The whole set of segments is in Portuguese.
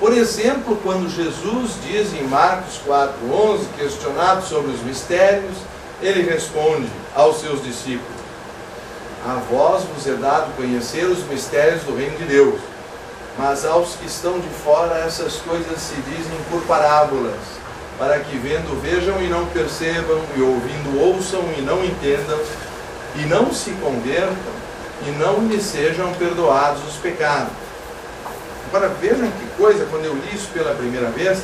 Por exemplo, quando Jesus diz em Marcos 4:11, questionado sobre os mistérios, ele responde aos seus discípulos: a vós vos é dado conhecer os mistérios do reino de Deus, mas aos que estão de fora essas coisas se dizem por parábolas, para que vendo vejam e não percebam, e ouvindo ouçam e não entendam, e não se convertam, e não lhes sejam perdoados os pecados. Agora vejam que coisa, quando eu li isso pela primeira vez,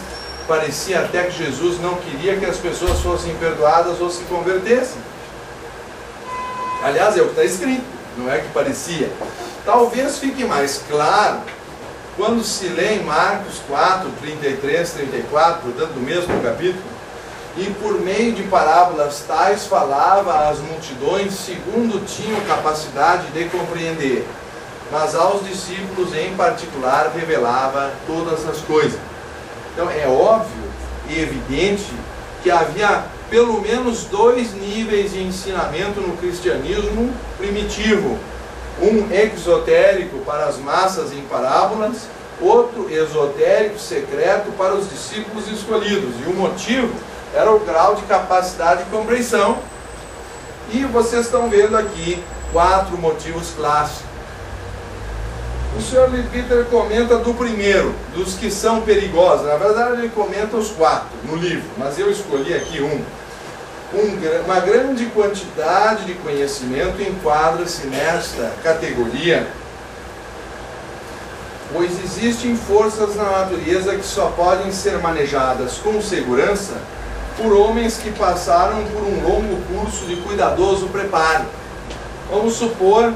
parecia até que Jesus não queria que as pessoas fossem perdoadas ou se convertessem. Aliás, é o que está escrito, não é que parecia. Talvez fique mais claro quando se lê em Marcos 4, 33, 34, portanto do mesmo capítulo, e por meio de parábolas tais falava às multidões segundo tinham capacidade de compreender, mas aos discípulos em particular revelava todas as coisas. Então é óbvio e evidente que havia pelo menos dois níveis de ensinamento no cristianismo primitivo: um exotérico para as massas em parábolas, outro esotérico secreto para os discípulos escolhidos, e o motivo era o grau de capacidade de compreensão. E vocês estão vendo aqui 4 motivos clássicos. O Sr. Leadbeater comenta do primeiro, dos que são perigosos. Na verdade ele comenta os 4 no livro, mas eu escolhi aqui uma grande quantidade de conhecimento enquadra-se nesta categoria, pois existem forças na natureza que só podem ser manejadas com segurança por homens que passaram por um longo curso de cuidadoso preparo. Vamos supor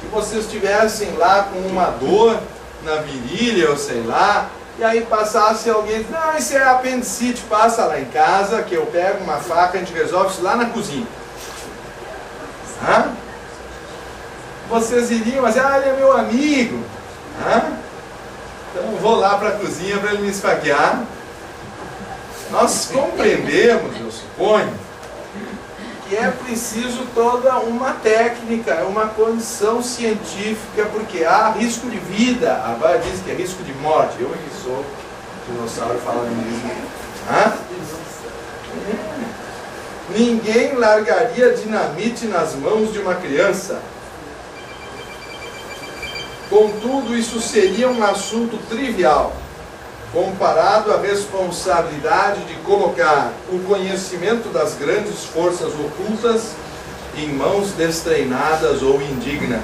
que vocês estivessem lá com uma dor na virilha, ou sei lá, e aí passasse alguém e diz: não, isso é apendicite, passa lá em casa que eu pego uma faca, a gente resolve isso lá na cozinha. Vocês iriam, mas ele é meu amigo. Então eu vou lá para a cozinha para ele me esfaquear. Nós compreendemos, eu suponho, que é preciso toda uma técnica, uma condição científica, porque há risco de vida. A Bíblia diz que é risco de morte. Eu que sou dinossauro falando isso. Ninguém largaria dinamite nas mãos de uma criança. Contudo, isso seria um assunto trivial comparado à responsabilidade de colocar o conhecimento das grandes forças ocultas em mãos destreinadas ou indignas.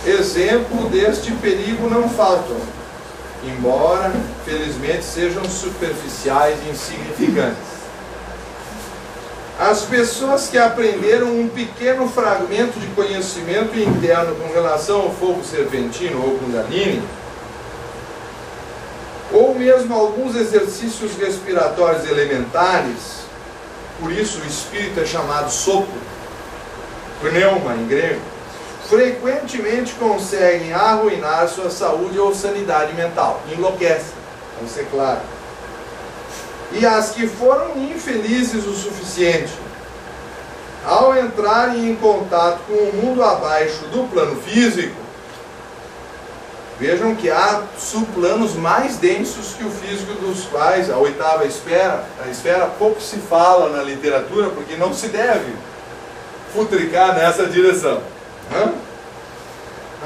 Exemplo deste perigo não faltam, embora, felizmente, sejam superficiais e insignificantes. As pessoas que aprenderam um pequeno fragmento de conhecimento interno com relação ao fogo serpentino ou Kundalini, ou mesmo alguns exercícios respiratórios elementares, por isso o espírito é chamado sopro, pneuma em grego, frequentemente conseguem arruinar sua saúde ou sanidade mental, enlouquecem, vamos ser claro. E as que foram infelizes o suficiente, ao entrarem em contato com o mundo abaixo do plano físico, vejam que há subplanos mais densos que o físico, dos quais a 8ª esfera pouco se fala na literatura, porque não se deve futricar nessa direção.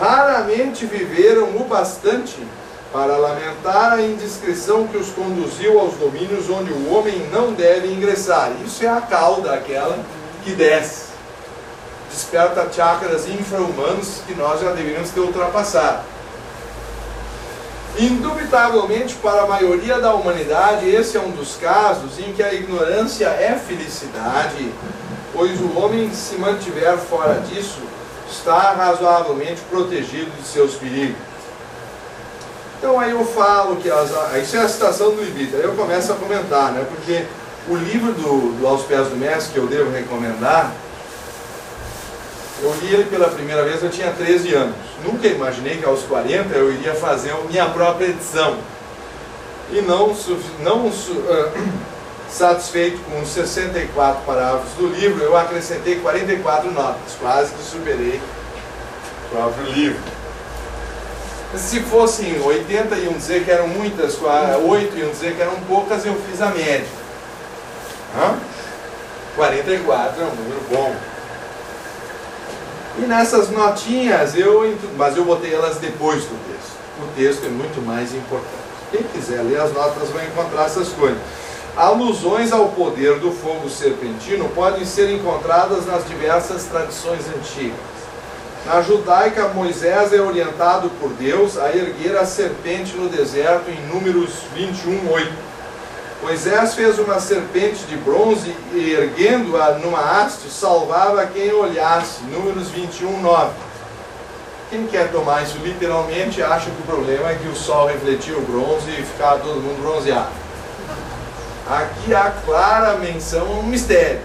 Raramente viveram o bastante para lamentar a indiscrição que os conduziu aos domínios onde o homem não deve ingressar. Isso é a cauda, aquela que desce. Desperta chakras infra-humanos que nós já deveríamos ter ultrapassado. Indubitavelmente, para a maioria da humanidade, esse é um dos casos em que a ignorância é felicidade, pois o homem, se mantiver fora disso, está razoavelmente protegido de seus perigos. Então aí eu falo que isso é a citação do Leadbeater, aí eu começo a comentar, né? Porque o livro do Aos Pés do Mestre, que eu devo recomendar, eu li ele pela primeira vez, eu tinha 13 anos. Nunca imaginei que aos 40 eu iria fazer a minha própria edição. E não satisfeito com os 64 parágrafos do livro, eu acrescentei 44 notas, quase que superei o próprio livro. Se fossem 80 iam dizer que eram muitas, 8 iam dizer que eram poucas, eu fiz a média. 44 é um número bom. E nessas notinhas, mas eu botei elas depois do texto. O texto é muito mais importante. Quem quiser ler as notas vai encontrar essas coisas. Alusões ao poder do fogo serpentino podem ser encontradas nas diversas tradições antigas. Na judaica, Moisés é orientado por Deus a erguer a serpente no deserto em Números 21:8. Moisés fez uma serpente de bronze e, erguendo-a numa haste, salvava quem olhasse. Números 21:9. Quem quer tomar isso literalmente acha que o problema é que o sol refletia o bronze e ficava todo mundo bronzeado. Aqui há clara menção a um mistério.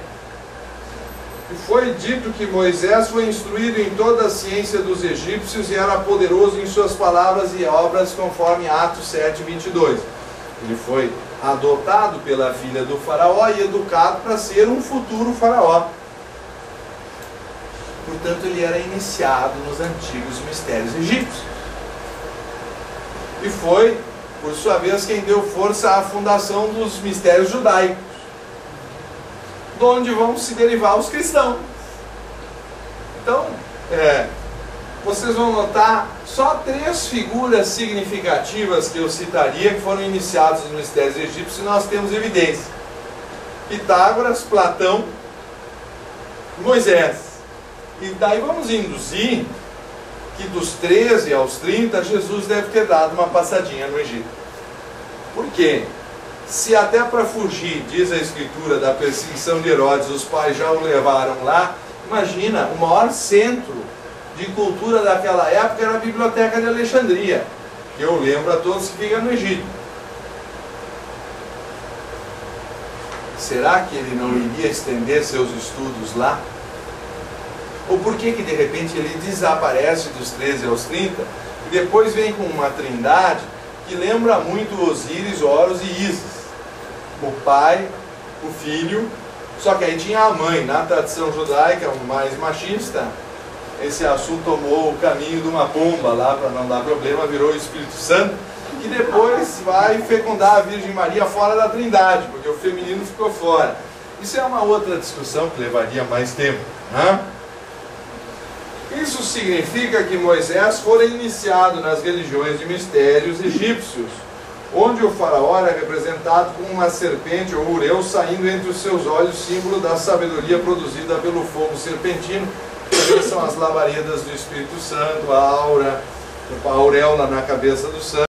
E foi dito que Moisés foi instruído em toda a ciência dos egípcios e era poderoso em suas palavras e obras, conforme Atos 7:22. Ele foi adotado pela filha do faraó e educado para ser um futuro faraó. Portanto, ele era iniciado nos antigos mistérios egípcios. E foi, por sua vez, quem deu força à fundação dos mistérios judaicos, de onde vão se derivar os cristãos. Então, vocês vão notar só 3 figuras significativas que eu citaria que foram iniciadas nos mistérios egípcios e nós temos evidência: Pitágoras, Platão, Moisés. E daí vamos induzir que dos 13 aos 30 Jesus deve ter dado uma passadinha no Egito. Por quê? Se até para fugir, diz a Escritura, da perseguição de Herodes, os pais já o levaram lá, imagina, o maior centro de cultura daquela época era a Biblioteca de Alexandria, que eu lembro a todos que fica no Egito. Será que ele não iria estender seus estudos lá? Ou por que de repente ele desaparece dos 13 aos 30 e depois vem com uma trindade que lembra muito Osíris, Horus e Ísis? O pai, o filho, só que aí tinha a mãe. Na tradição judaica, mais machista, esse assunto tomou o caminho de uma pomba lá, para não dar problema, virou o Espírito Santo, que depois vai fecundar a Virgem Maria fora da trindade, porque o feminino ficou fora. Isso é uma outra discussão que levaria mais tempo, né? Isso significa que Moisés fora iniciado nas religiões de mistérios egípcios, onde o faraó era representado com uma serpente ou ureu saindo entre os seus olhos, símbolo da sabedoria produzida pelo fogo serpentino, que são as labaredas do Espírito Santo, a aura, a auréola na cabeça do santo.